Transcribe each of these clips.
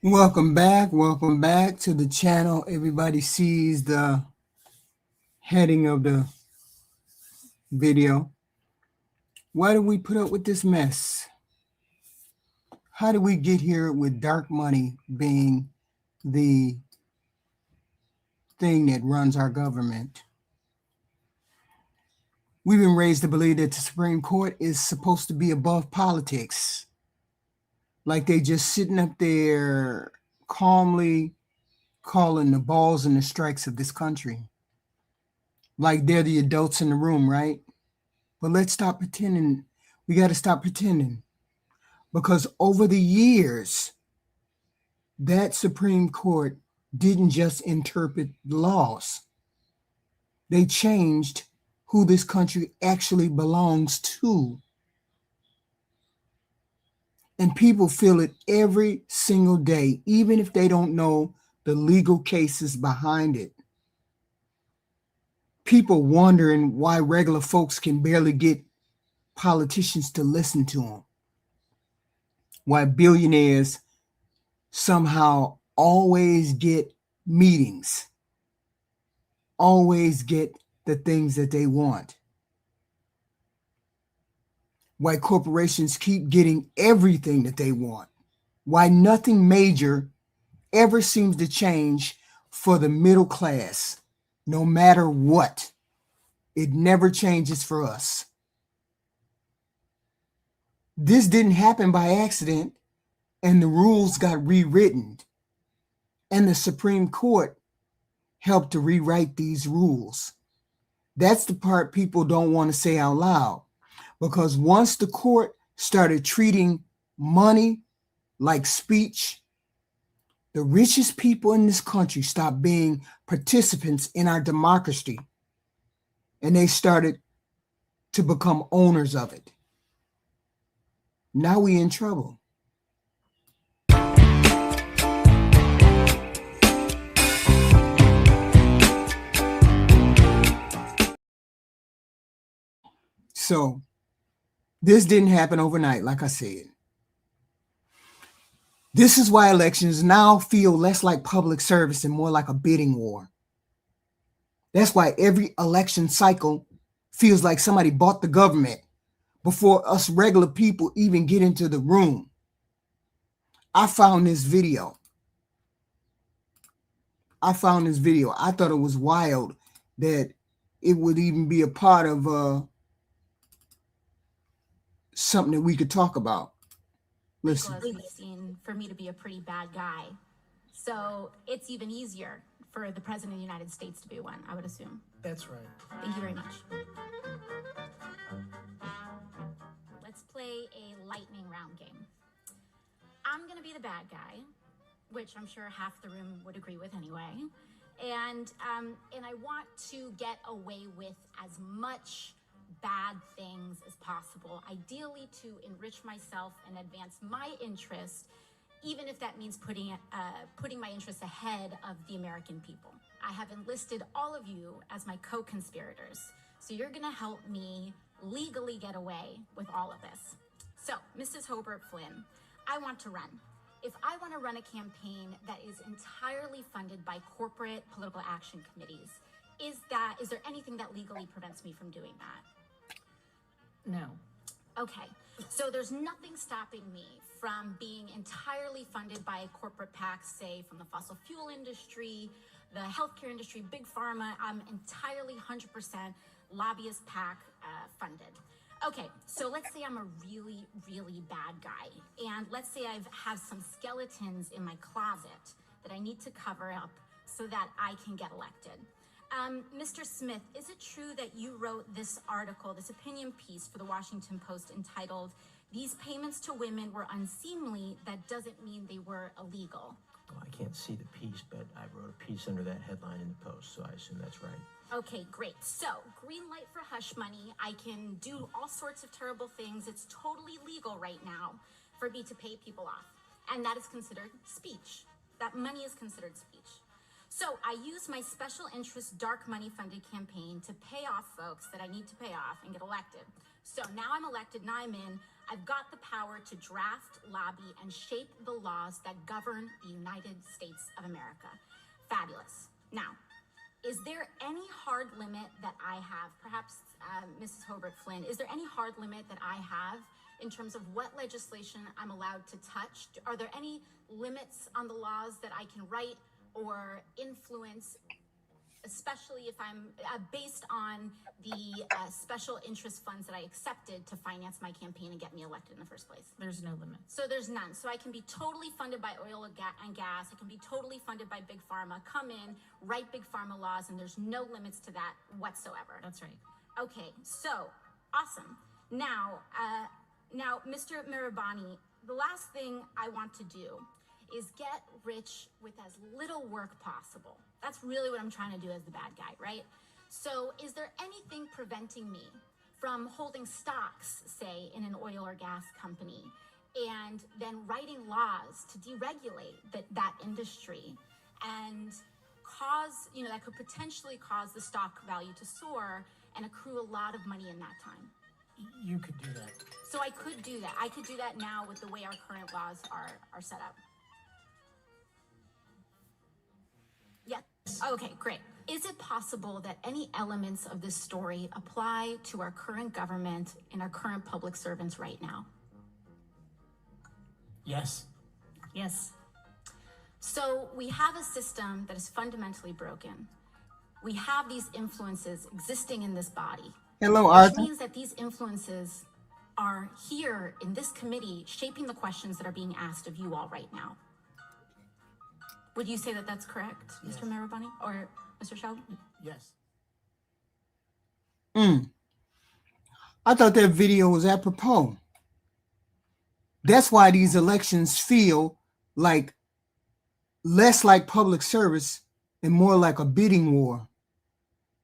Welcome back to the channel. Everybody sees the heading of the video. Why do we put up with this mess? How did we get here with dark money being the thing that runs our government? We've been raised to believe that the Supreme Court is supposed to be above politics. Like they just sitting up there calmly calling the balls and the strikes of this country. Like they're the adults in the room, right? But let's stop pretending. We got to stop pretending. Because over the years, that Supreme Court didn't just interpret laws. They changed who this country actually belongs to. And people feel it every single day, even if they don't know the legal cases behind it. People wondering why regular folks can barely get politicians to listen to them. Why billionaires somehow always get meetings, always get the things that they want. Why corporations keep getting everything that they want. Why nothing major ever seems to change for the middle class, no matter what. It never changes for us. This didn't happen by accident, and the rules got rewritten. And the Supreme Court helped to rewrite these rules. That's the part people don't want to say out loud. Because once the court started treating money like speech, the richest people in this country stopped being participants in our democracy. And they started to become owners of it. Now we in trouble. So this didn't happen overnight, like I said. This is why elections now feel less like public service and more like a bidding war. That's why every election cycle feels like somebody bought the government before us regular people even get into the room. I found this video. I thought it was wild that it would even be a part of something that we could talk about. Listen. As we've seen, for me to be a pretty bad guy. So it's even easier for the President of the United States to be one, I would assume. That's right. Thank you very much. Let's play a lightning round game. I'm going to be the bad guy, which I'm sure half the room would agree with anyway. And I want to get away with as much bad things as possible, ideally to enrich myself and advance my interest, even if that means putting my interests ahead of the American people. I have enlisted all of you as my co-conspirators, so you're gonna help me legally get away with all of this. So, Mrs. Hobart Flynn, I want to run. If I want to run a campaign that is entirely funded by corporate political action committees, is there anything that legally prevents me from doing that? No. Okay, so there's nothing stopping me from being entirely funded by corporate PACs, say from the fossil fuel industry, the healthcare industry, big pharma. I'm entirely 100% lobbyist PAC funded. Okay, so let's say I'm a really, really bad guy. And let's say I have some skeletons in my closet that I need to cover up so that I can get elected. Mr. Smith, is it true that you wrote this article, this opinion piece for the Washington Post entitled, "These payments to women were unseemly, that doesn't mean they were illegal"? Well, I can't see the piece, but I wrote a piece under that headline in the Post, so I assume that's right. Okay, great. So, green light for hush money. I can do all sorts of terrible things. It's totally legal right now for me to pay people off. And that is considered speech. That money is considered speech. So I use my special interest dark money funded campaign to pay off folks that I need to pay off and get elected. So now I'm elected, now I'm in. I've got the power to draft, lobby, and shape the laws that govern the United States of America. Fabulous. Now, is there any hard limit that I have? Perhaps Mrs. Hobart Flynn, is there any hard limit that I have in terms of what legislation I'm allowed to touch? Are there any limits on the laws that I can write or influence, especially if I'm based on the special interest funds that I accepted to finance my campaign and get me elected in the first place? There's no limit. So there's none. So I can be totally funded by oil and gas. I can be totally funded by Big Pharma, come in, write Big Pharma laws, and there's no limits to that whatsoever. That's right. Okay, so awesome. Now, Mr. Mirabani, the last thing I want to do is get rich with as little work possible. That's really what I'm trying to do as the bad guy, right? So is there anything preventing me from holding stocks, say, in an oil or gas company, and then writing laws to deregulate that industry and cause, that could potentially cause the stock value to soar and accrue a lot of money in that time? You could do that. So I could do that. I could do that now with the way our current laws are set up. Yes. Okay, great. Is it possible that any elements of this story apply to our current government and our current public servants right now? Yes. Yes. So we have a system that is fundamentally broken. We have these influences existing in this body. Hello, Which Arthur. means that these influences are here in this committee shaping the questions that are being asked of you all right now. Would you say that that's correct, Yes. Mr. Mirabani or Mr. Sheldon? Yes. I thought that video was apropos. That's why these elections feel like less like public service and more like a bidding war.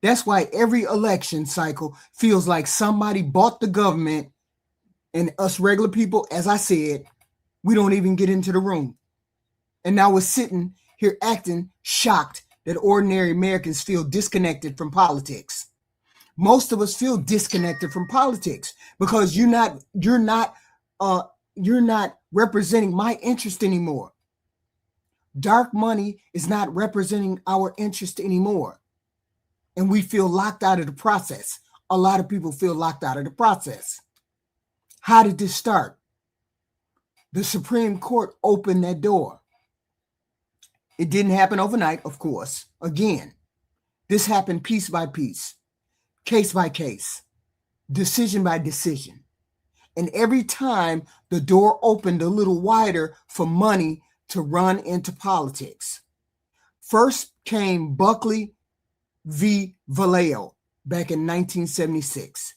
That's why every election cycle feels like somebody bought the government and us regular people, as I said, we don't even get into the room. And now we're sitting here acting shocked that ordinary Americans feel disconnected from politics. Most of us feel disconnected from politics because you're not representing my interest anymore. Dark money is not representing our interest anymore. And we feel locked out of the process. A lot of people feel locked out of the process. How did this start? The Supreme Court opened that door. It didn't happen overnight, of course. Again, this happened piece by piece, case by case, decision by decision. And every time the door opened a little wider for money to run into politics. First came Buckley v. Valeo back in 1976.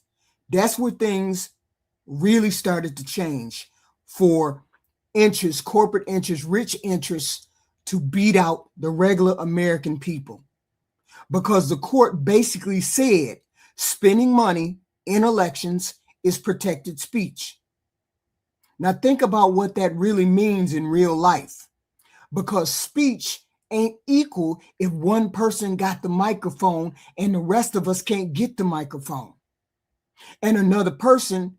That's where things really started to change for interests, corporate interests, rich interests to beat out the regular American people. Because the court basically said spending money in elections is protected speech. Now think about what that really means in real life. Because speech ain't equal if one person got the microphone and the rest of us can't get the microphone. And another person,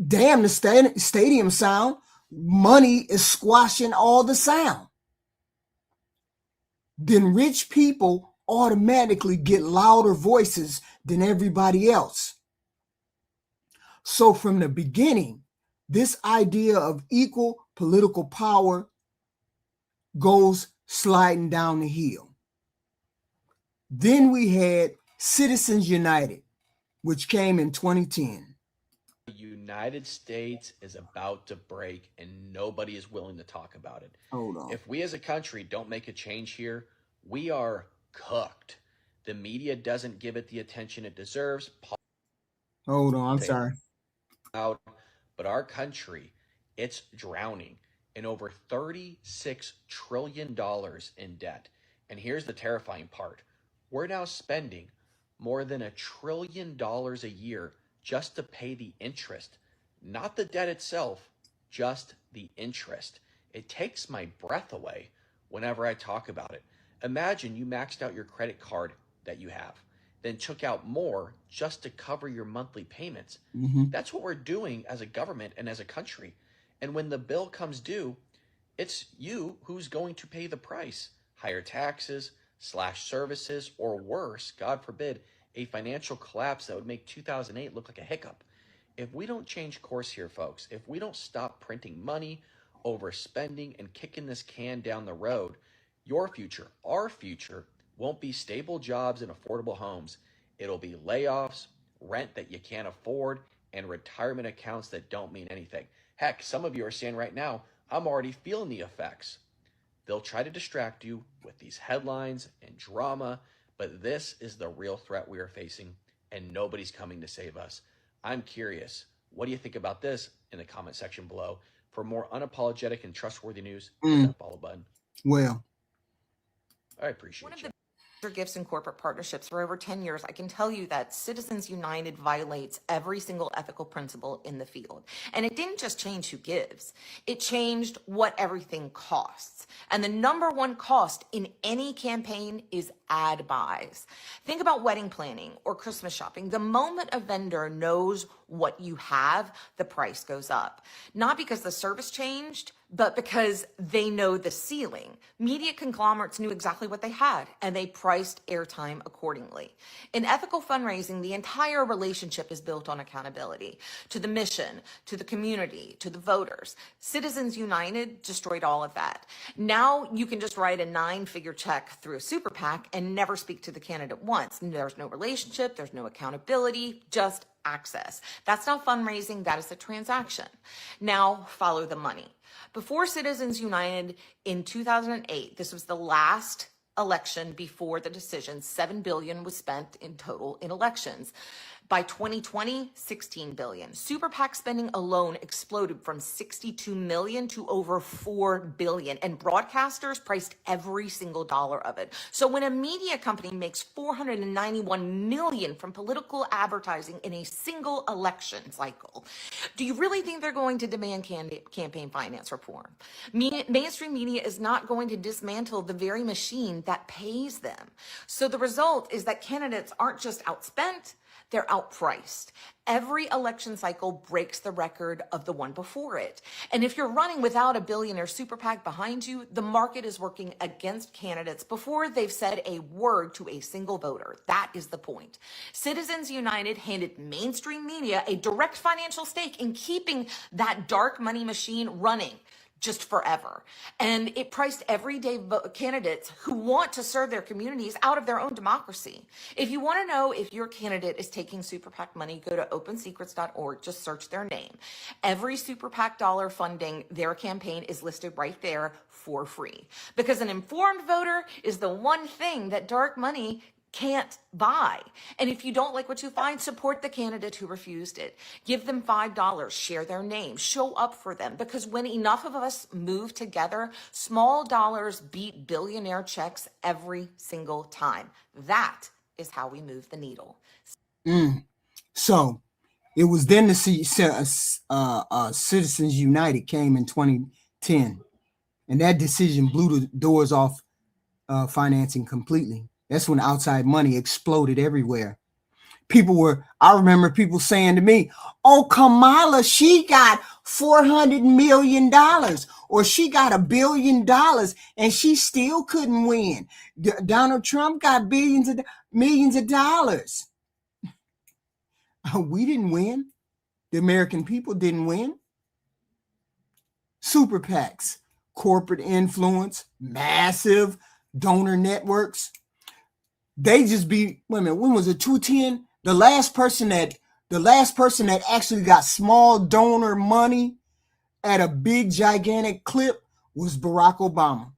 damn the stadium sound, money is squashing all the sound. Then rich people automatically get louder voices than everybody else. So from the beginning, this idea of equal political power goes sliding down the hill. Then we had Citizens United, which came in 2010. The United States is about to break and nobody is willing to talk about it. Hold on. If we as a country don't make a change here, we are cooked. The media doesn't give it the attention it deserves. Hold on, I'm sorry. But our country, it's drowning in over $36 trillion in debt. And here's the terrifying part. We're now spending more than $1 trillion a year just to pay the interest, not the debt itself, just the interest. It takes my breath away whenever I talk about it. Imagine you maxed out your credit card that you have, then took out more just to cover your monthly payments. That's what we're doing as a government and as a country. And when the bill comes due, it's you who's going to pay the price. Higher taxes, slash services, or worse, God forbid, a financial collapse that would make 2008 look like a hiccup. If we don't change course here, folks, if we don't stop printing money, overspending, and kicking this can down the road, your future, our future, won't be stable jobs and affordable homes. It'll be layoffs, rent that you can't afford, and retirement accounts that don't mean anything. Heck, some of you are saying right now, I'm already feeling the effects. They'll try to distract you with these headlines and drama, but this is the real threat we are facing, and nobody's coming to save us. I'm curious, what do you think about this in the comment section below? For more unapologetic and trustworthy news, hit that follow button. Well, I appreciate you. Gifts and corporate partnerships for over 10 years, I can tell you that Citizens United violates every single ethical principle in the field. And it didn't just change who gives, it changed what everything costs. And the number one cost in any campaign is ad buys. Think about wedding planning or Christmas shopping. The moment a vendor knows what you have, the price goes up. Not because the service changed, but because they know the ceiling. Media conglomerates knew exactly what they had, and they priced airtime accordingly. In ethical fundraising, the entire relationship is built on accountability to the mission, to the community, to the voters. Citizens United destroyed all of that. Now you can just write a 9-figure check through a super PAC and never speak to the candidate once. There's no relationship, there's no accountability, just access. That's not fundraising, that is a transaction. Now follow the money. Before Citizens United in 2008, this was the last election before the decision, $7 billion was spent in total in elections. By 2020, $16 billion. Super PAC spending alone exploded from $62 million to over $4 billion, and broadcasters priced every single dollar of it. So when a media company makes $491 million from political advertising in a single election cycle, do you really think they're going to demand campaign finance reform? Mainstream media is not going to dismantle the very machine that pays them. So the result is that candidates aren't just outspent, they're outpriced. Every election cycle breaks the record of the one before it. And if you're running without a billionaire super PAC behind you, the market is working against candidates before they've said a word to a single voter. That is the point. Citizens United handed mainstream media a direct financial stake in keeping that dark money machine running just forever. And it priced everyday candidates who want to serve their communities out of their own democracy. If you want to know if your candidate is taking super PAC money, go to opensecrets.org, just search their name. Every super PAC dollar funding their campaign is listed right there for free. Because an informed voter is the one thing that dark money can't buy. And if you don't like what you find, support the candidate who refused it. Give them $5, share their name, show up for them. Because when enough of us move together, small dollars beat billionaire checks every single time. That is how we move the needle. So it was then the Citizens United came in 2010, and that decision blew the doors off financing completely. That's when outside money exploded everywhere. I remember people saying to me, oh, Kamala, she got $400 million or she got $1 billion and she still couldn't win. Donald Trump got millions of dollars. We didn't win. The American people didn't win. Super PACs, corporate influence, massive donor networks. They just be, wait a minute, when was it 210? The last person that actually got small donor money at a big gigantic clip was Barack Obama.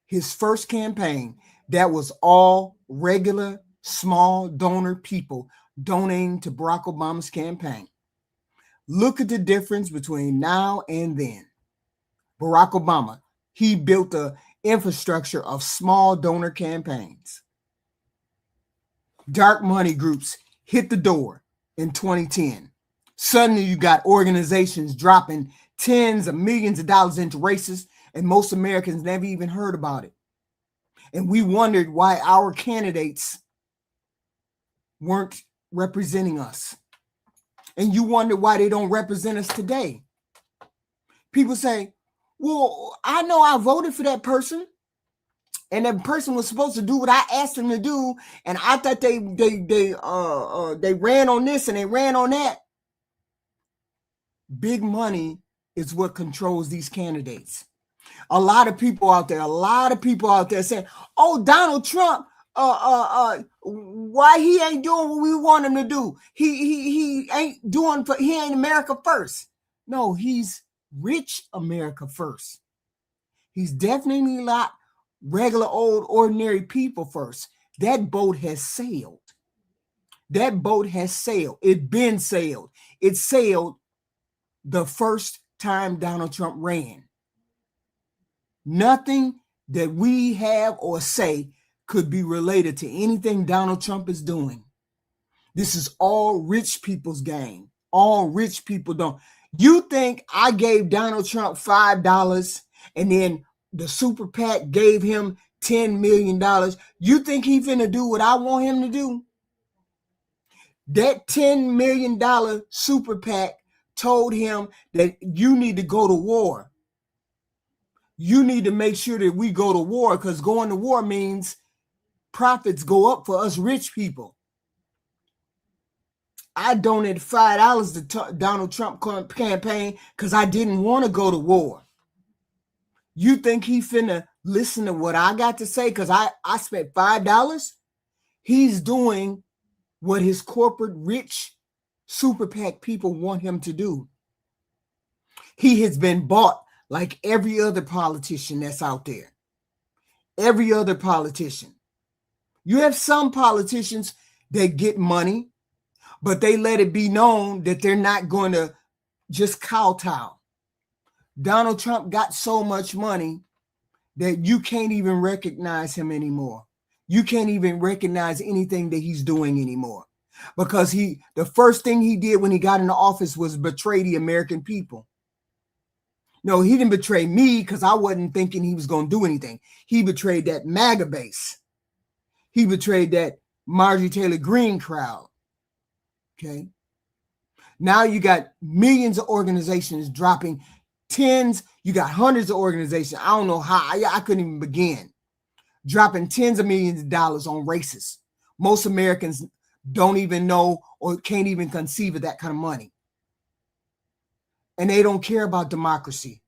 His first campaign, that was all regular small donor people donating to Barack Obama's campaign. Look at the difference between now and then. Barack Obama, he built a infrastructure of small donor campaigns. Dark money groups hit the door in 2010. Suddenly you got organizations dropping tens of millions of dollars into races And most Americans never even heard about it. And we wondered why our candidates weren't representing us. And you wonder why they don't represent us today. People say, well, I know I voted for that person, and that person was supposed to do what I asked them to do, and I thought they ran on this and they ran on that. Big money is what controls these candidates. A lot of people out there saying, oh, Donald Trump, why he ain't doing what we want him to do? He ain't doing, he ain't America first. No, he's rich America first. He's definitely not regular old ordinary people first. That boat has sailed. That boat has sailed. It been sailed. It sailed the first time Donald Trump ran. Nothing that we have or say could be related to anything Donald Trump is doing. This is all rich people's game. All rich people don't. You think I gave Donald Trump $5 and then the super PAC gave him $10 million? You think he finna do what I want him to do? That $10 million super PAC told him that you need to go to war. You need to make sure that we go to war, because going to war means profits go up for us rich people. I donated $5 to Donald Trump campaign because I didn't want to go to war. You think he finna listen to what I got to say because I spent $5? He's doing what his corporate rich super PAC people want him to do. He has been bought like every other politician that's out there. Every other politician. You have some politicians that get money, but they let it be known that they're not going to just kowtow. Donald Trump got so much money that you can't even recognize him anymore. You can't even recognize anything that he's doing anymore, because the first thing he did when he got into office was betray the American people. No, he didn't betray me because I wasn't thinking he was going to do anything. He betrayed that MAGA base. He betrayed that Marjorie Taylor Greene crowd. Okay. Now you got millions of organizations dropping tens. You got hundreds of organizations. I don't know how. I couldn't even begin. Dropping tens of millions of dollars on racists. Most Americans don't even know or can't even conceive of that kind of money. And they don't care about democracy.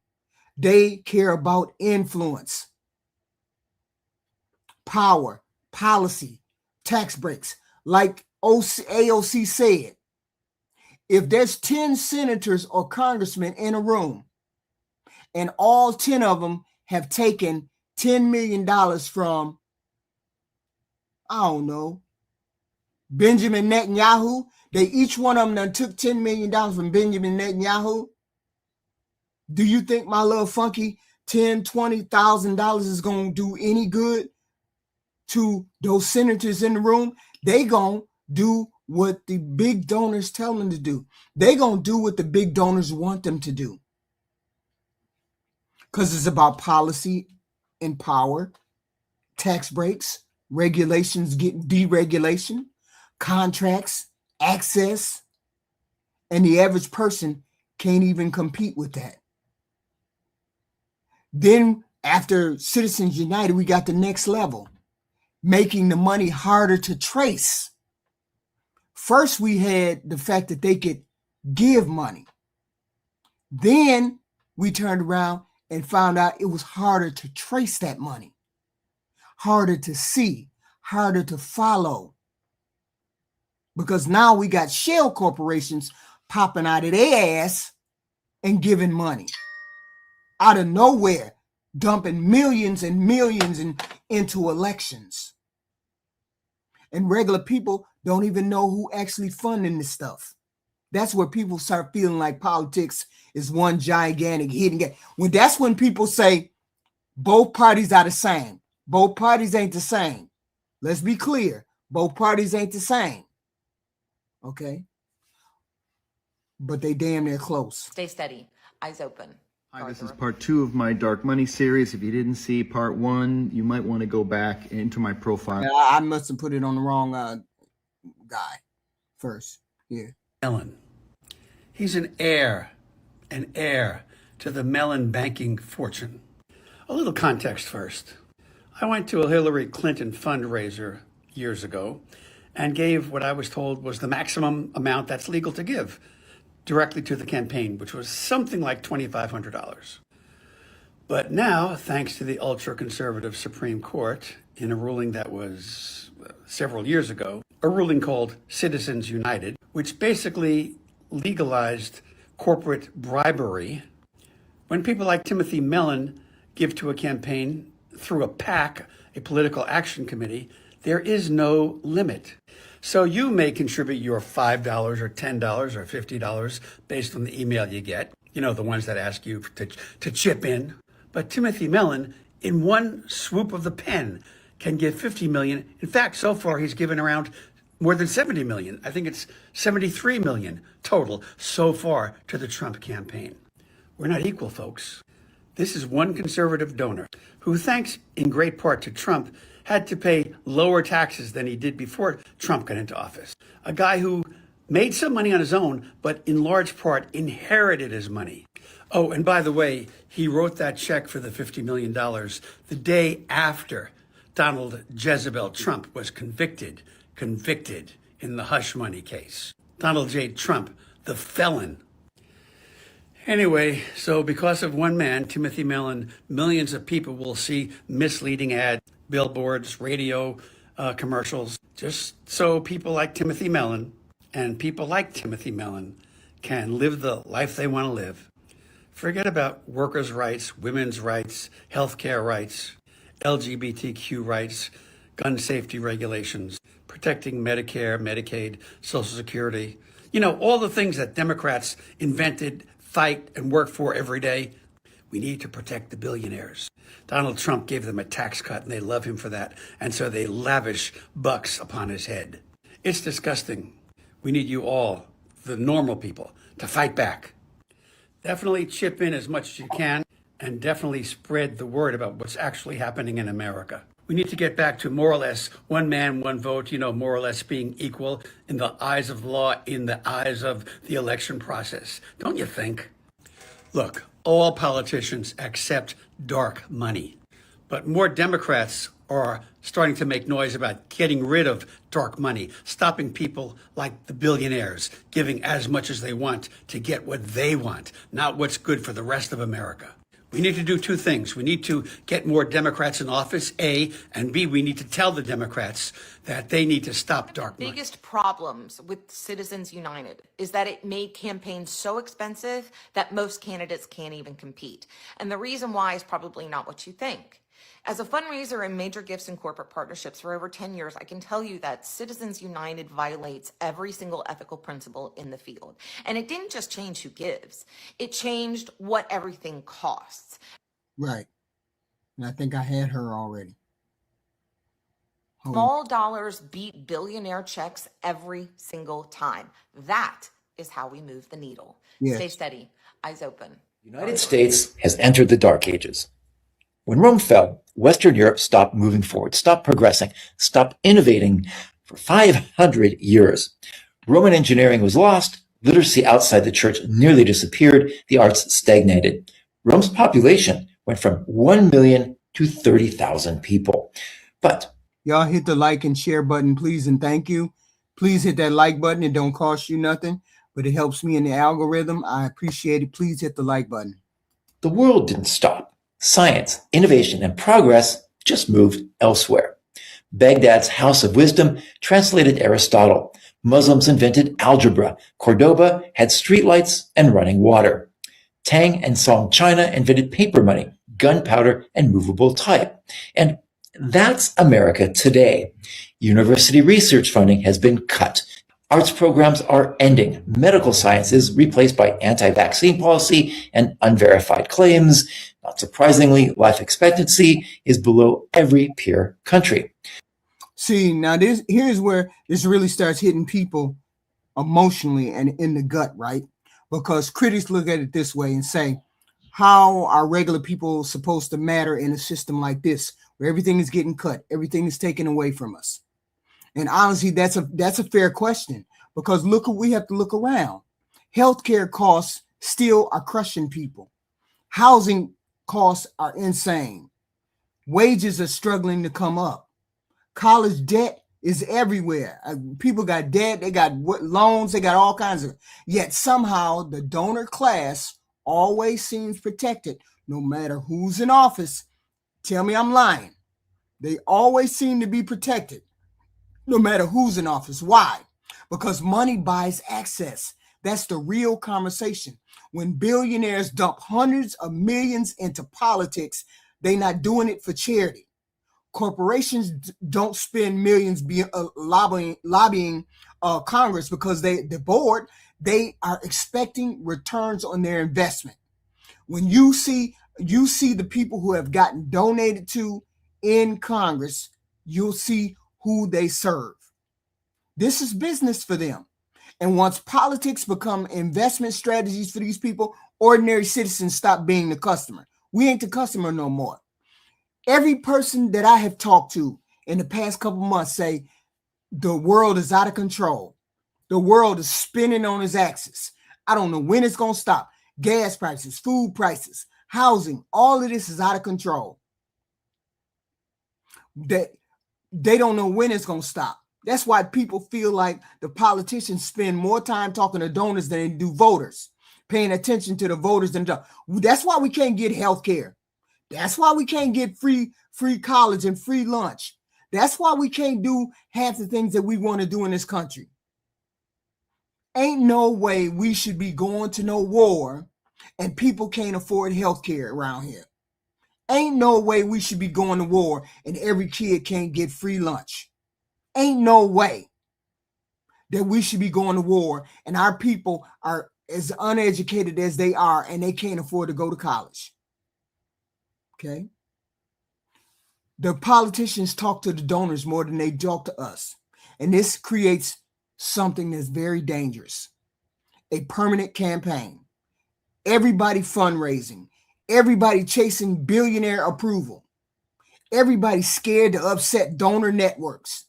They care about influence, power, policy, tax breaks. Like AOC said, if there's 10 senators or congressmen in a room and all 10 of them have taken $10 million from, I don't know, Benjamin Netanyahu, they each one of them done took $10 million from Benjamin Netanyahu. Do you think my little funky $10,000, $20,000 is going to do any good to those senators in the room? They going to do what the big donors tell them to do. They going to do what the big donors want them to do. Because it's about policy and power, tax breaks, regulations getting deregulation, contracts, access, and the average person can't even compete with that. Then after Citizens United, we got the next level, making the money harder to trace. First, we had the fact that they could give money. Then we turned around and found out it was harder to trace that money, harder to see, harder to follow. Because now we got shell corporations popping out of their ass and giving money. Out of nowhere, dumping millions and millions into elections. And regular people don't even know who actually funding this stuff. That's where people start feeling like politics is one gigantic hidden game. That's when people say both parties are the same. Both parties ain't the same. Let's be clear. Both parties ain't the same. Okay? But they damn near close. Stay steady. Eyes open. Hi, this is part 2 of my Dark Money series. If you didn't see part 1, you might want to go back into my profile. I must have put it on the wrong guy first. Yeah. Mellon. He's an heir to the Mellon banking fortune. A little context first. I went to a Hillary Clinton fundraiser years ago and gave what I was told was the maximum amount that's legal to give directly to the campaign, which was something like $2,500. But now, thanks to the ultra-conservative Supreme Court, in a ruling that was several years ago, a ruling called Citizens United, which basically legalized corporate bribery, when people like Timothy Mellon give to a campaign through a PAC, a political action committee, there is no limit. So you may contribute your $5 or $10 or $50 based on the email you get, you know, the ones that ask you to chip in. But Timothy Mellon, in one swoop of the pen, can give 50 million. In fact, so far he's given around more than 70 million. I think it's 73 million total so far to the Trump campaign. We're not equal, folks. This is one conservative donor who, thanks in great part to Trump, had to pay lower taxes than he did before Trump got into office. A guy who made some money on his own, but in large part inherited his money. Oh, and by the way, he wrote that check for the $50 million the day after Donald Jezebel Trump was convicted in the hush money case. Donald J. Trump, the felon. Anyway, so because of one man, Timothy Mellon, millions of people will see misleading ads, billboards, radio commercials, just so people like Timothy Mellon and people like Timothy Mellon can live the life they want to live. Forget about workers' rights, women's rights, healthcare rights, LGBTQ rights, gun safety regulations, protecting Medicare, Medicaid, Social Security. You know, all the things that Democrats invented, fight, and work for every day. We need to protect the billionaires. Donald Trump gave them a tax cut, and they love him for that. And so they lavish bucks upon his head. It's disgusting. We need you all, the normal people, to fight back. Definitely chip in as much as you can, and definitely spread the word about what's actually happening in America. We need to get back to more or less one man, one vote, you know, more or less being equal in the eyes of the law, in the eyes of the election process. Don't you think? Look, all politicians accept dark money, but more Democrats are starting to make noise about getting rid of dark money, stopping people like the billionaires giving as much as they want to get what they want, not what's good for the rest of America. We need to do two things. We need to get more Democrats in office, A, and B, we need to tell the Democrats that they need to stop dark money. Biggest problems with Citizens United is that it made campaigns so expensive that most candidates can't even compete. And the reason why is probably not what you think. As a fundraiser in major gifts and corporate partnerships for over 10 years, I can tell you that Citizens United violates every single ethical principle in the field. And it didn't just change who gives, it changed what everything costs. Right. And I think I had her already. Hold on. Small dollars beat billionaire checks every single time. That is how we move the needle. Yes. Stay steady, eyes open. The United States has entered the Dark Ages. When Rome fell, Western Europe stopped moving forward, stopped progressing, stopped innovating for 500 years. Roman engineering was lost, literacy outside the church nearly disappeared, the arts stagnated. Rome's population went from 1 million to 30,000 people. But y'all hit the like and share button, please, and thank you. Please hit that like button. It don't cost you nothing, but it helps me in the algorithm. I appreciate it. Please hit the like button. the world didn't stop. Science, innovation, and progress just moved elsewhere. Baghdad's House of Wisdom translated Aristotle. Muslims invented algebra. Cordoba had streetlights and running water. Tang and Song China invented paper money, gunpowder, and movable type. And that's America today. University research funding has been cut. Arts programs are ending. Medical science is replaced by anti-vaccine policy and unverified claims. Not surprisingly, life expectancy is below every peer country. See, now here's where this really starts hitting people emotionally and in the gut, right? Because critics look at it this way and say, how are regular people supposed to matter in a system like this, where everything is getting cut, everything is taken away from us? And honestly, that's a fair question, because we have to look around. Healthcare costs still are crushing people. Housing costs are insane. Wages are struggling to come up. College debt is everywhere. People got debt, they got loans, they got all kinds of. Yet somehow the donor class always seems protected, no matter who's in office. Tell me I'm lying. They always seem to be protected, no matter who's in office. Why? Because money buys access. That's the real conversation. When billionaires dump hundreds of millions into politics, they're not doing it for charity. Corporations don't spend millions lobbying Congress because the board, they are expecting returns on their investment. When you see the people who have gotten donated to in Congress, you'll see who they serve. This is business for them. And once politics become investment strategies for these people, ordinary citizens stop being the customer. We ain't the customer no more. Every person that I have talked to in the past couple months say the world is out of control. The world is spinning on its axis. I don't know when it's going to stop. Gas prices, food prices, housing, all of this is out of control. They don't know when it's going to stop. That's why people feel like the politicians spend more time talking to donors than they do voters, paying attention to the voters than that's why we can't get health care. That's why we can't get free college and free lunch. That's why we can't do half the things that we want to do in this country. Ain't no way we should be going to no war and people can't afford health care around here. Ain't no way we should be going to war and every kid can't get free lunch. Ain't no way that we should be going to war and our people are as uneducated as they are and they can't afford to go to college. Okay? The politicians talk to the donors more than they talk to us. And this creates something that's very dangerous. A permanent campaign. Everybody fundraising. Everybody chasing billionaire approval. Everybody scared to upset donor networks.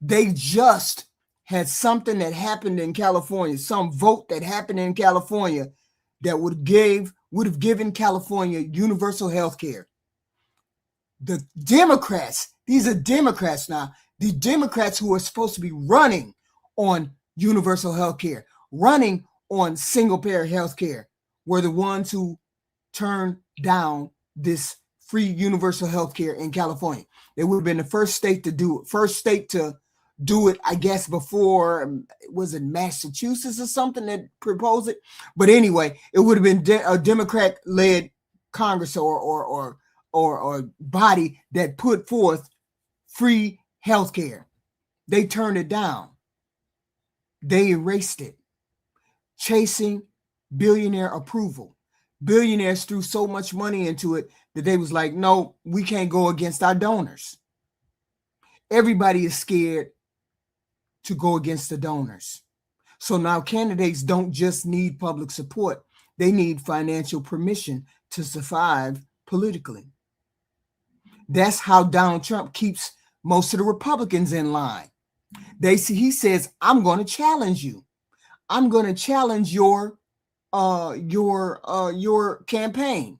They just had something that happened in California, some vote that happened in California that would have given California universal health care. The Democrats, these are Democrats now, the Democrats who are supposed to be running on universal health care, running on single-payer health care, were the ones who turned down this free universal health care in California. They would have been the first state to do it, I guess, before, was it Massachusetts or something that proposed it? But anyway, it would have been a Democrat-led Congress or body that put forth free health care. They turned it down. They erased it, chasing billionaire approval. Billionaires threw so much money into it that they was like, no, we can't go against our donors. Everybody is scared to go against the donors. So now candidates don't just need public support. They need financial permission to survive politically. That's how Donald Trump keeps most of the Republicans in line. He says, I'm going to challenge you. I'm going to challenge your campaign.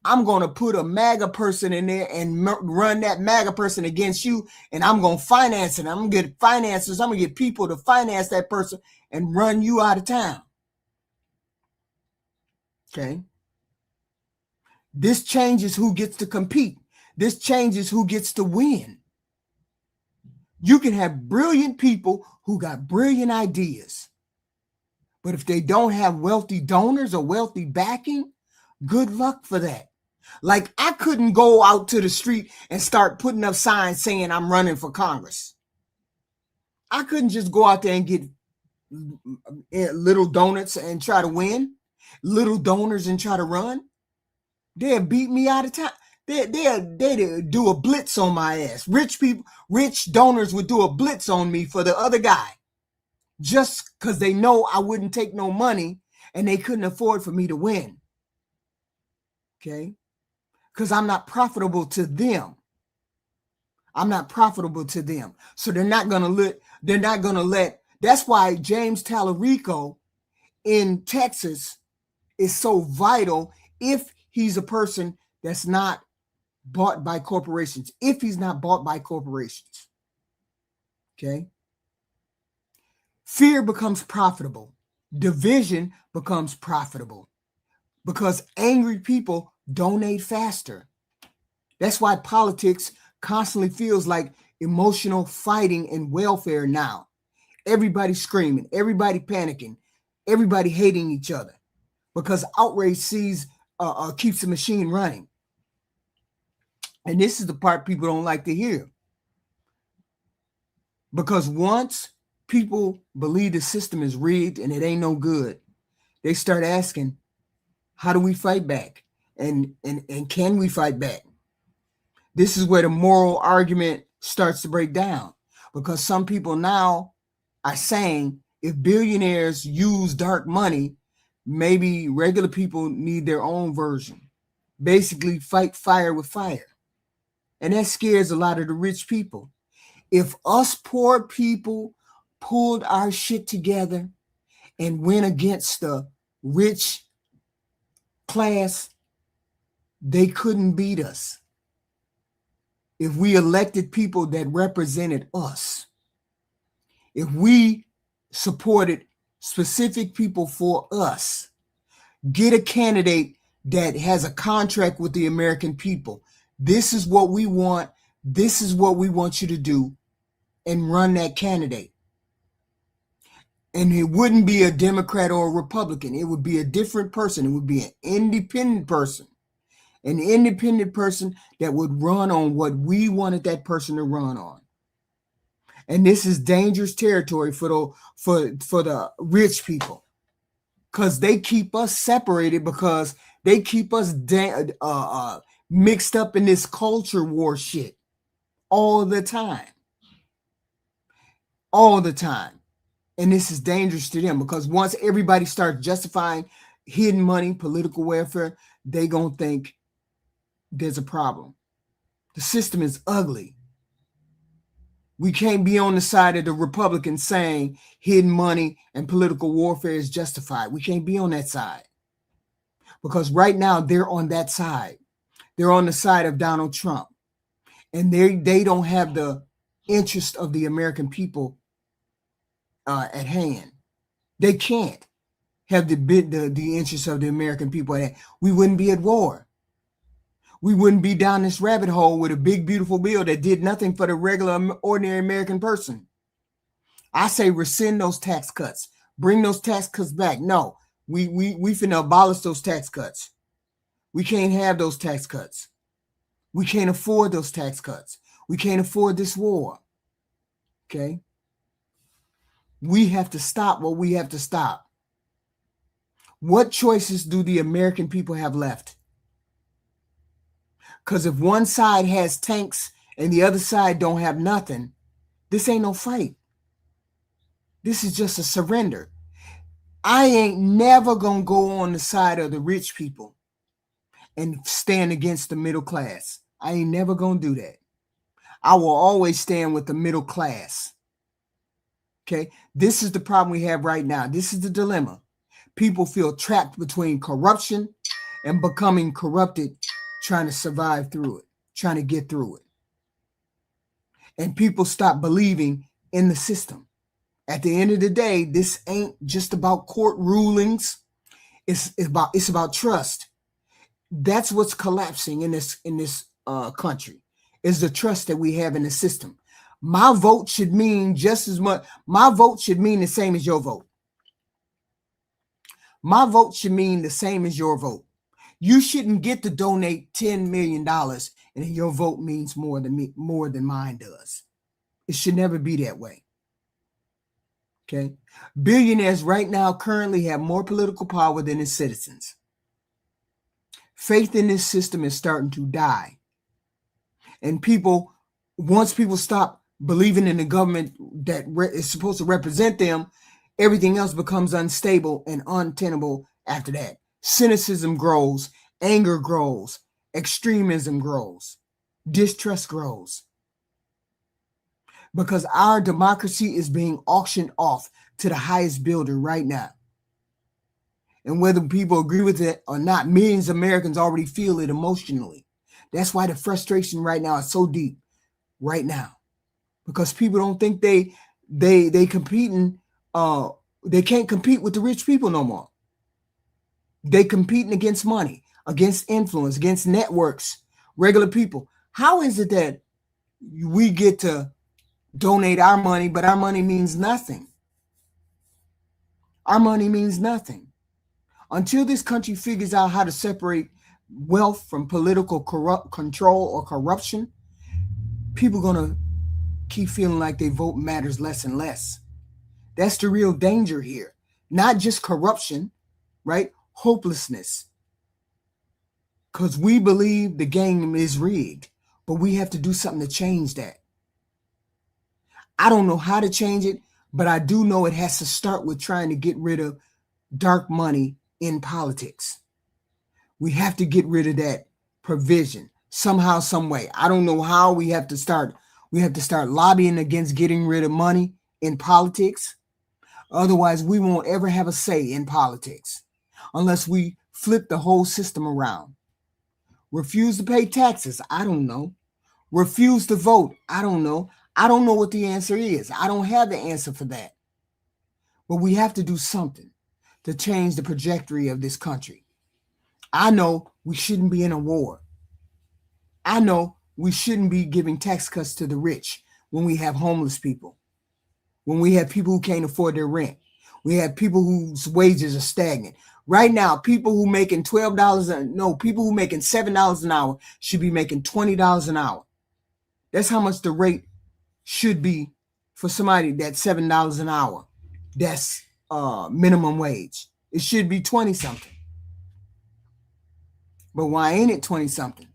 I'm going to put a MAGA person in there and run that MAGA person against you, and I'm going to finance it. I'm going to get financiers. I'm going to get people to finance that person and run you out of town. Okay. This changes who gets to compete. This changes who gets to win. You can have brilliant people who got brilliant ideas. But if they don't have wealthy donors or wealthy backing, good luck for that. Like, I couldn't go out to the street and start putting up signs saying I'm running for Congress. I couldn't just go out there and get little donuts and try to win, little donors and try to run. They'll beat me out of town. They'd do a blitz on my ass. Rich donors would do a blitz on me for the other guy, just because they know I wouldn't take no money and they couldn't afford for me to win. Okay. Because I'm not profitable to them. I'm not profitable to them. So they're not going to let, that's why James Tallarico in Texas is so vital if he's a person that's not bought by corporations, if he's not bought by corporations. Okay. Fear becomes profitable. Division becomes profitable because angry people donate faster. That's why politics constantly feels like emotional fighting and welfare now. Everybody screaming, everybody panicking, everybody hating each other because outrage keeps the machine running. And this is the part people don't like to hear. Because once people believe the system is rigged and it ain't no good, they start asking, how do we fight back? And can we fight back? This is where the moral argument starts to break down, because some people now are saying if billionaires use dark money, maybe regular people need their own version. Basically, fight fire with fire. And that scares a lot of the rich people. If us poor people pulled our shit together and went against the rich class, they couldn't beat us. If we elected people that represented us, if we supported specific people for us, get a candidate that has a contract with the American people. This is what we want. This is what we want you to do, and run that candidate. And it wouldn't be a Democrat or a Republican. It would be a different person. It would be an independent person. An independent person that would run on what we wanted that person to run on. And this is dangerous territory for the rich people, because they keep us separated, because they keep us mixed up in this culture war shit all the time. All the time. And this is dangerous to them, because once everybody starts justifying hidden money, political welfare, they gonna think there's a problem. The system is ugly. We can't be on the side of the Republicans saying hidden money and political warfare is justified. We can't be on that side, because right now they're on that side. They're on the side of Donald Trump, and they don't have the interest of the American people at hand. They can't have the interest of the American people at hand. We wouldn't be at war. We wouldn't be down this rabbit hole with a big, beautiful bill that did nothing for the regular, ordinary American person. I say rescind those tax cuts. Bring those tax cuts back. No, we finna abolish those tax cuts. We can't have those tax cuts. We can't afford those tax cuts. We can't afford this war. Okay? We have to stop what we have to stop. What choices do the American people have left? Because if one side has tanks and the other side don't have nothing, this ain't no fight. This is just a surrender. I ain't never gonna go on the side of the rich people and stand against the middle class. I ain't never gonna do that. I will always stand with the middle class. Okay, this is the problem we have right now. This is the dilemma. People feel trapped between corruption and becoming corrupted, trying to survive through it, trying to get through it. And people stop believing in the system. At the end of the day, this ain't just about court rulings. It's about trust. That's what's collapsing in this country, is the trust that we have in the system. My vote should mean just as much. My vote should mean the same as your vote. My vote should mean the same as your vote. You shouldn't get to donate $10 million and your vote means more than mine does. It should never be that way. Okay? Billionaires right now currently have more political power than its citizens. Faith in this system is starting to die. And once people stop believing in the government that is supposed to represent them, everything else becomes unstable and untenable after that. Cynicism grows Anger grows. Extremism grows. Distrust grows. Because our democracy is being auctioned off to the highest bidder right now. And whether people agree with it or not, millions of Americans already feel it emotionally. That's why the frustration right now is so deep right now. Because people don't think they competing, they can't compete with the rich people no more. They competing against money, against influence, against networks, regular people. How is it that we get to donate our money, but our money means nothing? Our money means nothing. Until this country figures out how to separate wealth from political control or corruption, people are going to keep feeling like their vote matters less and less. That's the real danger here. Not just corruption, right? Hopelessness. Because we believe the game is rigged, but we have to do something to change that. I don't know how to change it, but I do know it has to start with trying to get rid of dark money in politics. We have to get rid of that provision somehow, some way. I don't know how. We have to start lobbying against getting rid of money in politics. Otherwise, we won't ever have a say in politics unless we flip the whole system around. Refuse to pay taxes. I don't know. Refuse to vote. I don't know. I don't know what the answer is. I don't have the answer for that. But we have to do something to change the trajectory of this country. I know we shouldn't be in a war. I know we shouldn't be giving tax cuts to the rich when we have homeless people, when we have people who can't afford their rent. We have people whose wages are stagnant. Right now, people who making people who making $7 an hour should be making $20 an hour. That's how much the rate should be for somebody that's $7 an hour. That's minimum wage. It should be 20 something. But why ain't it 20 something?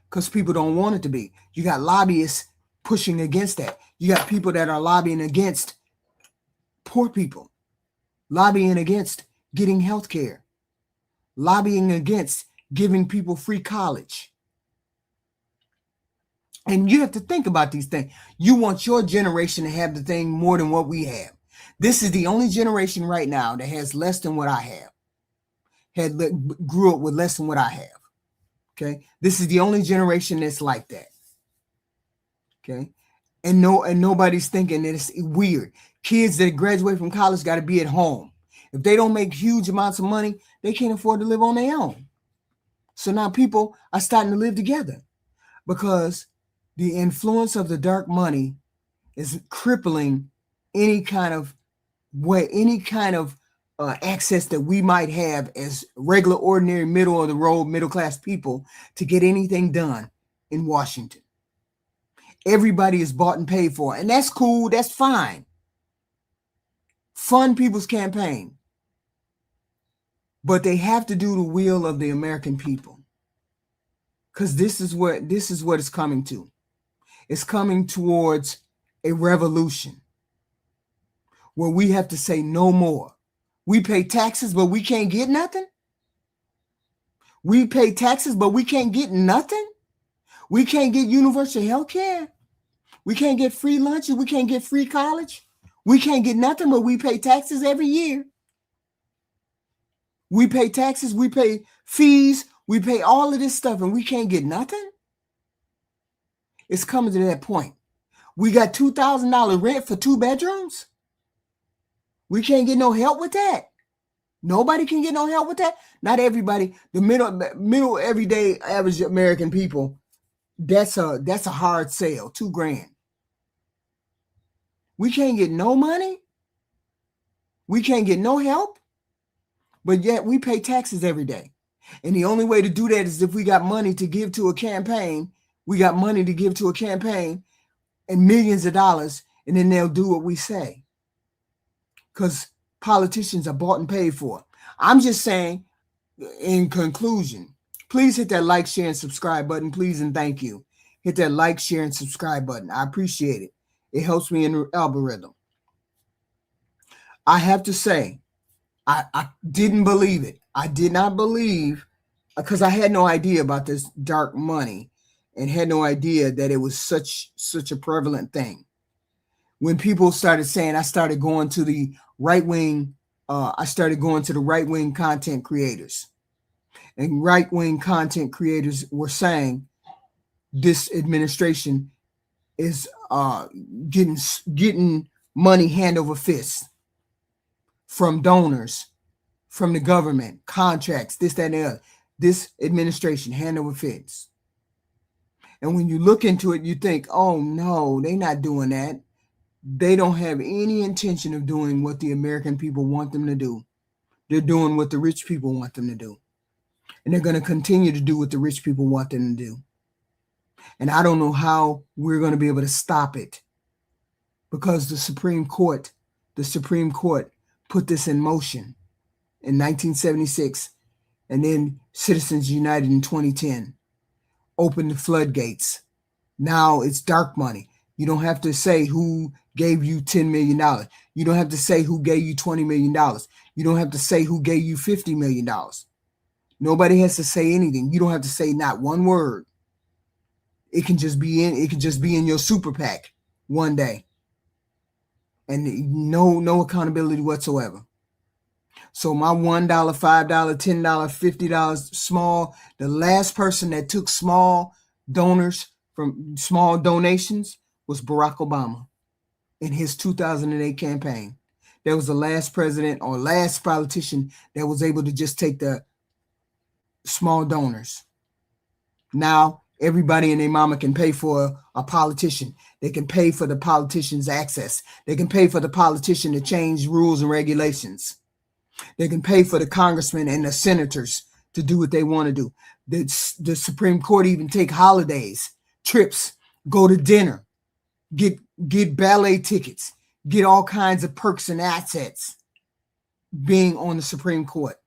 Because people don't want it to be. You got lobbyists pushing against that. You got people that are lobbying against poor people, lobbying against getting health care, lobbying against giving people free college. And you have to think about these things. You want your generation to have the thing more than what we have. This is the only generation right now that has less than what I have, grew up with less than what I have. Okay. This is the only generation that's like that. Okay. And nobody's thinking that it's weird. Kids that graduate from college got to be at home. If they don't make huge amounts of money, they can't afford to live on their own. So now people are starting to live together because the influence of the dark money is crippling any kind of access that we might have as regular, ordinary, middle of the road, middle class people to get anything done in Washington. Everybody is bought and paid for, and that's cool. That's fine. Fund people's campaign, but they have to do the will of the American people, because this is what it's coming to. It's coming towards a revolution where we have to say no more. We pay taxes, but we can't get nothing. We pay taxes, but we can't get nothing. We can't get universal health care. We can't get free lunches. We can't get free college. We can't get nothing, but we pay taxes every year. We pay taxes. We pay fees. We pay all of this stuff, and we can't get nothing. It's coming to that point. We got $2,000 rent for 2 bedrooms. We can't get no help with that. Nobody can get no help with that. Not everybody. The middle everyday average American people, that's a hard sale. $2,000. We can't get no money. We can't get no help. But yet we pay taxes every day. And the only way to do that is if we got money to give to a campaign. We got money to give to a campaign and millions of dollars, and then they'll do what we say. Because politicians are bought and paid for. I'm just saying, in conclusion, please hit that like, share, and subscribe button. Please and thank you. Hit that like, share, and subscribe button. I appreciate it. It helps me in the algorithm. I have to say, I didn't believe it. I did not believe because I had no idea about this dark money and had no idea that it was such a prevalent thing. When people started saying, I started going to the right wing content creators, and right wing content creators were saying this administration is getting money hand over fist from donors, from the government, contracts, this, that, and the other. This administration hand over fist. And when you look into it, you think, oh no, they're not doing that. They don't have any intention of doing what the American people want them to do. They're doing what the rich people want them to do. And they're going to continue to do what the rich people want them to do. And I don't know how we're going to be able to stop it, because the Supreme Court put this in motion in 1976, and then Citizens United in 2010 opened the floodgates. Now it's dark money. You don't have to say who gave you $10 million. You don't have to say who gave you $20 million. You don't have to say who gave you $50 million. Nobody has to say anything. You don't have to say not one word. It can just be in your super PAC one day. And no accountability whatsoever. So my $1, $5, $10, $50 small, the last person that took small donations was Barack Obama in his 2008 campaign. That was the last president or last politician that was able to just take the small donors. Now everybody and their mama can pay for a politician. They can pay for the politician's access. They can pay for the politician to change rules and regulations. They can pay for the congressmen and the senators to do what they want to do. The Supreme Court even take holidays, trips, go to dinner, get ballet tickets, get all kinds of perks and assets being on the Supreme Court.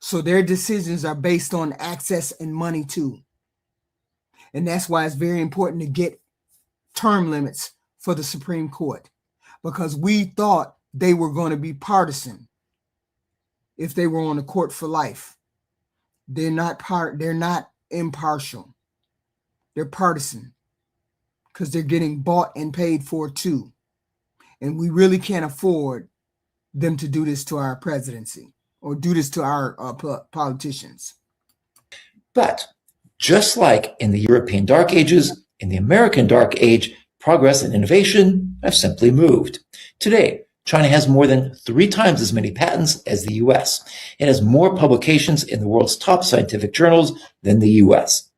So their decisions are based on access and money too. And that's why it's very important to get term limits for the Supreme Court, because we thought they were going to be partisan if they were on the court for life. They're not impartial. They're partisan because they're getting bought and paid for too. And we really can't afford them to do this to our presidency or do this to our politicians. But just like in the European Dark Ages, in the American Dark Age, progress and innovation have simply moved. Today, China has more than 3 times as many patents as the US. It has more publications in the world's top scientific journals than the US.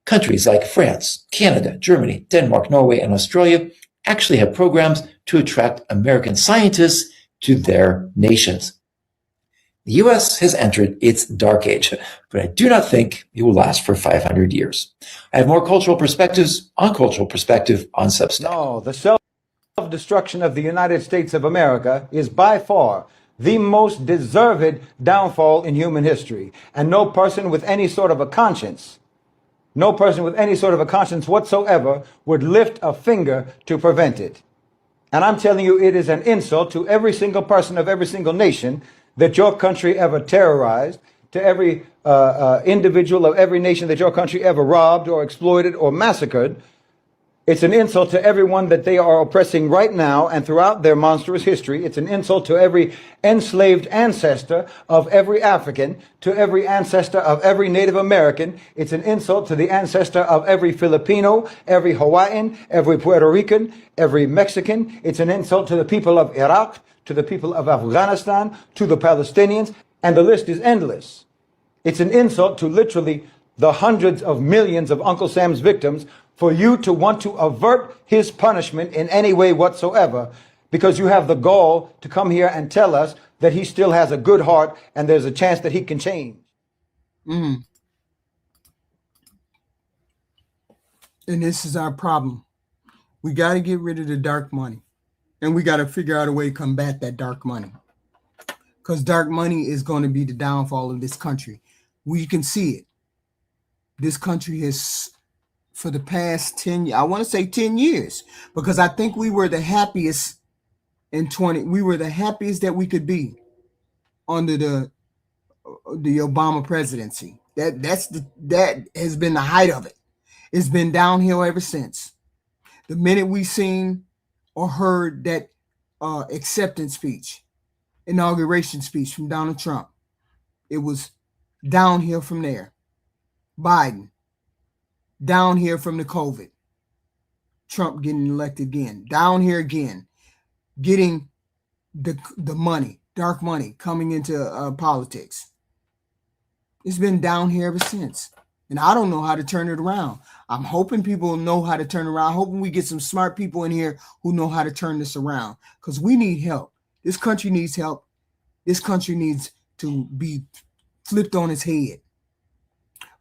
Countries like France, Canada, Germany, Denmark, Norway, and Australia actually have programs to attract American scientists to their nations. The US has entered its dark age, but I do not think it will last for 500 years. I have more cultural perspectives on Substack. No, the self-destruction of the United States of America is by far the most deserved downfall in human history. And no person with any sort of a conscience whatsoever would lift a finger to prevent it. And I'm telling you, it is an insult to every single person of every single nation that your country ever terrorized, to every individual of every nation that your country ever robbed or exploited or massacred. It's an insult to everyone that they are oppressing right now and throughout their monstrous history. It's an insult to every enslaved ancestor of every African, to every ancestor of every Native American. It's an insult to the ancestor of every Filipino, every Hawaiian, every Puerto Rican, every Mexican. It's an insult to the people of Iraq, to the people of Afghanistan, to the Palestinians, and the list is endless. It's an insult to literally the hundreds of millions of Uncle Sam's victims for you to want to avert his punishment in any way whatsoever, because you have the gall to come here and tell us that he still has a good heart and there's a chance that he can change. And this is our problem. We got to get rid of the dark money, and we got to figure out a way to combat that dark money, because dark money is going to be the downfall of this country. We can see it. This country has, for the past 10 years, because I think we were the happiest we were the happiest that we could be under the Obama presidency. That has been the height of it. It's been downhill ever since. The minute we seen or heard that acceptance speech, inauguration speech from Donald Trump, it was downhill from there. Biden, down here from the COVID. Trump getting elected again. Down here again. Getting the money, dark money, coming into politics. It's been down here ever since. And I don't know how to turn it around. I'm hoping people know how to turn it around. Hoping we get some smart people in here who know how to turn this around. Because we need help. This country needs help. This country needs to be flipped on its head.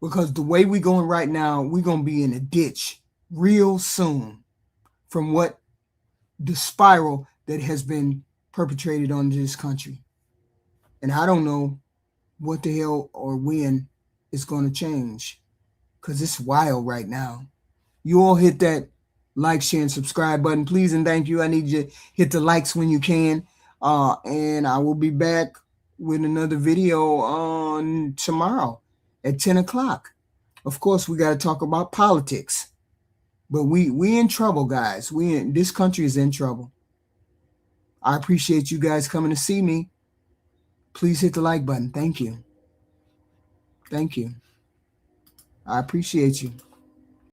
Because the way we're going right now, we're going to be in a ditch real soon from what the spiral that has been perpetrated on this country. And I don't know what the hell or when it's going to change, because it's wild right now. You all hit that like, share, and subscribe button, please, and thank you. I need you to hit the likes when you can. And I will be back with another video on tomorrow at 10 o'clock. Of course, we got to talk about politics. But we in trouble, guys. This country is in trouble. I appreciate you guys coming to see me. Please hit the like button. Thank you. Thank you. I appreciate you.